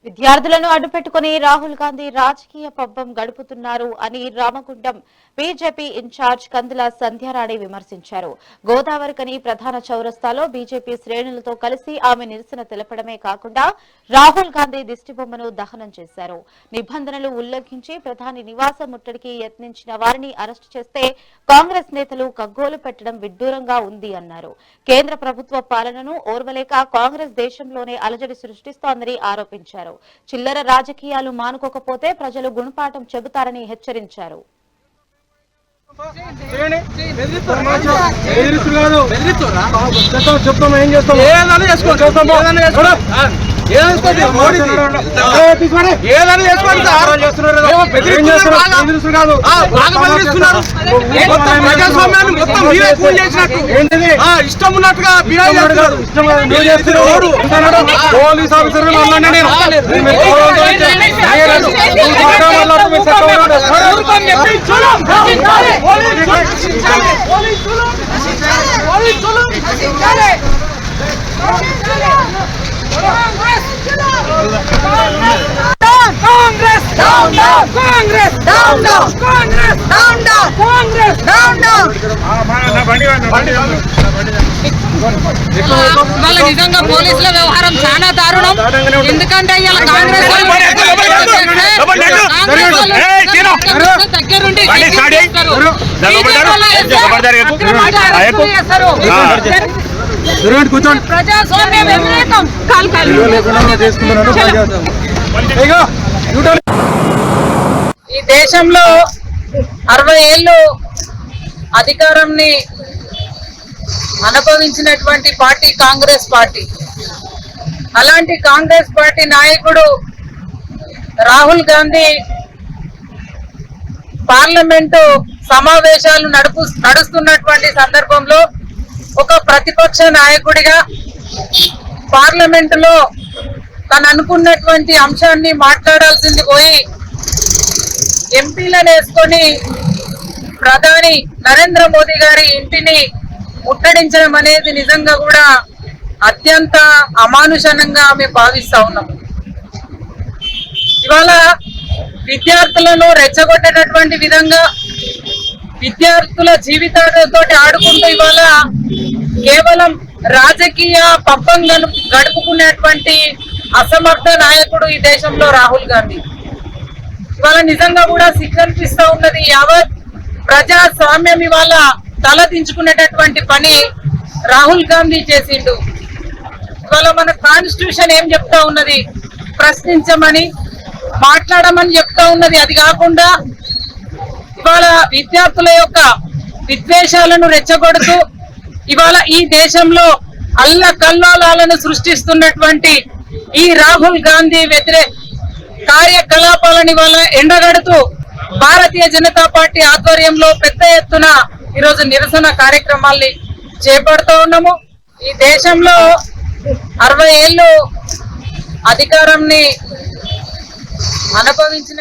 విద్యార్థులను అడ్డుపెట్టుకుని రాహుల్ గాంధీ రాజకీయ పబ్బం గడుపుతున్నారు అని రామగుండం బీజేపీ ఇన్ఛార్జ్ కందుల సంధ్యారాణి విమర్శించారు. గోదావరికని ప్రధాన చౌరస్తాలో బీజేపీ శ్రేణులతో కలిసి ఆమె నిరసన తెలపడమే కాకుండా రాహుల్ గాంధీ దిష్టిబొమ్మను దహనం చేశారు. నిబంధనలు ఉల్లంఘించి ప్రధాని నివాస ముట్టడికి యత్నించిన వారిని అరెస్టు చేస్తే కాంగ్రెస్ నేతలు కగ్గోలు పెట్టడం విడ్డూరంగా ఉంది అన్నారు. కేంద్ర ప్రభుత్వ పాలనను ఓర్వలేక కాంగ్రెస్ దేశంలోనే అలజడి సృష్టిస్తోందని ఆరోపించారు. చిల్లర రాజకీయాలు మానుకోకపోతే ప్రజలు గుణపాఠం చెబుతారని హెచ్చరించారు. ఇష్టం ఉన్నట్టుగా పోలీస్ ఆఫీసర్ నిజంగా పోలీసుల వ్యవహారం చాలా దారుణం. ఎందుకంటే ఇలా కాంగ్రెస్ దగ్గరుండి ప్రజాస్వామ్య వ్యతిరేకం. ఈ దేశంలో 60 ఏళ్ళు అధికారాన్ని అనుభవించినటువంటి పార్టీ కాంగ్రెస్ పార్టీ. అలాంటి కాంగ్రెస్ పార్టీ నాయకుడు రాహుల్ గాంధీ పార్లమెంటు సమావేశాలు నడుస్తున్నటువంటి సందర్భంలో ఒక ప్రతిపక్ష నాయకుడిగా పార్లమెంటులో తను అనుకున్నటువంటి అంశాన్ని మాట్లాడాల్సింది పోయి ఎంపీలను వేసుకొని ప్రధాని నరేంద్ర మోదీ గారి ఇంటిని ముట్టడించడం అనేది నిజంగా కూడా అత్యంత అమానుషంగా మేము భావిస్తా ఉన్నాం. ఇవాళ విద్యార్థులను రెచ్చగొట్టేటటువంటి విధంగా విద్యార్థుల జీవితాలతో ఆడుకుంటూ ఇవాళ కేవలం రాజకీయ పబ్బం గడుపుకునేటువంటి అసమర్థ నాయకుడు ఈ దేశంలో రాహుల్ గాంధీ. ఇవాళ నిజంగా కూడా సిగ్గనిపిస్తా ఉన్నది. యావత్ ప్రజాస్వామ్యం ఇవాళ తలదించుకునేటటువంటి పని రాహుల్ గాంధీ చేసిండు. ఇవాళ మన కాన్స్టిట్యూషన్ ఏం చెప్తా ఉన్నది? ప్రశ్నించమని, మాట్లాడమని చెప్తా ఉన్నది. అది కాకుండా ఇవాళ విద్యార్థుల యొక్క విద్వేషాలను రెచ్చగొడుతూ ఇవాళ ఈ దేశంలో అల్లకల్లోలాలను సృష్టిస్తున్నటువంటి ఈ రాహుల్ గాంధీ వ్యతిరేక కార్యకలాపాలను ఇవాళ ఎండగడుతూ భారతీయ జనతా పార్టీ ఆధ్వర్యంలో పెద్ద ఎత్తున ఈరోజు నిరసన కార్యక్రమాల్ని చేపడుతూ ఉన్నాము. ఈ దేశంలో 60 ఏళ్ళు అధికారాన్ని అనుభవించిన